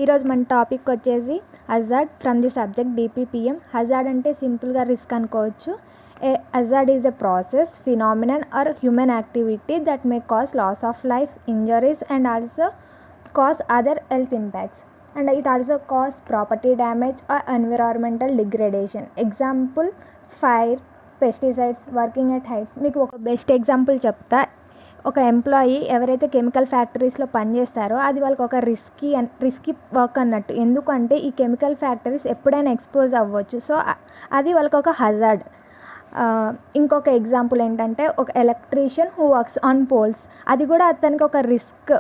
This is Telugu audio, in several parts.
ఈరోజు మన టాపిక్ వచ్చేసి hazard from the subject DPPM. Hazard అంటే సింపుల్గా రిస్క్ అనుకోవచ్చు. A hazard is a process, phenomenon or human activity that may cause loss of life, injuries and also cause other health impacts. And it also cause property damage or environmental degradation. Example fire, pesticides, working at heights. మీకు ఒక బెస్ట్ ఎగ్జాంపుల్ చెప్తా. ఒక ఎంప్లాయీ ఎవరైతే కెమికల్ ఫ్యాక్టరీస్లో పనిచేస్తారో అది వాళ్ళకి ఒక రిస్కీ వర్క్ అన్నట్టు. ఎందుకంటే ఈ కెమికల్ ఫ్యాక్టరీస్ ఎప్పుడైనా ఎక్స్పోజ్ అవ్వచ్చు. సో అది వాళ్ళకి ఒక హజార్డ్. ఇంకొక ఎగ్జాంపుల్ ఏంటంటే ఒక electrician who works on poles, అది కూడా అతనికి ఒక రిస్క్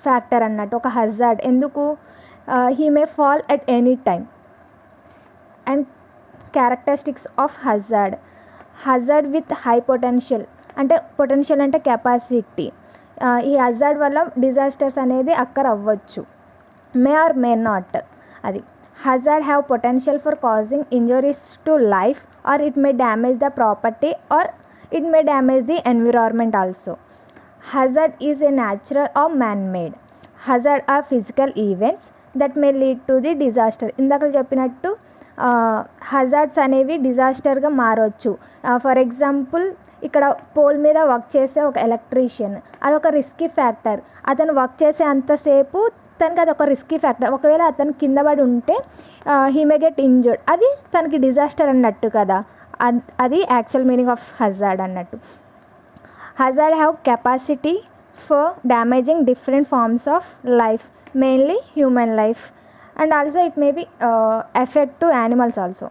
ఫ్యాక్టర్ అన్నట్టు, ఒక హజార్డ్. ఎందుకు? He may fall at any time. And characteristics of hazard with high potential. అంటే పొటెన్షియల్ అంటే కెపాసిటీ. ఈ హజార్డ్ వల్ల డిజాస్టర్స్ అనేది అక్కర్ అవ్వచ్చు. May or may not. అది hazard have potential for causing injuries to life, or it may damage the property, or it may damage the environment also. Hazard is a natural or man made. Hazard are physical events that may lead to the disaster. ఇందాక చెప్పినట్టు హజార్డ్స్ అనేవి డిజాస్టర్గా మారవచ్చు. ఫర్ ఎగ్జాంపుల్ ఇక్కడ పోల్ మీద వర్క్ చేసే ఒక ఎలక్ట్రీషియన్, అదొక రిస్కీ ఫ్యాక్టర్. అతను వర్క్ చేసే అంతసేపు తనకి అదొక రిస్కీ ఫ్యాక్టర్. ఒకవేళ అతను కింద పడి ఉంటే హీ మే గెట్ ఇంజర్డ్. అది తనకి డిజాస్టర్ అన్నట్టు కదా. అది యాక్చువల్ మీనింగ్ ఆఫ్ హజార్డ్ అన్నట్టు. Hazard have capacity for damaging different forms of life, mainly human life, and also it may be affect to animals also.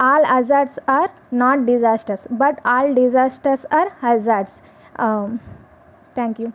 All hazards are not disasters, but all disasters are hazards. Thank you.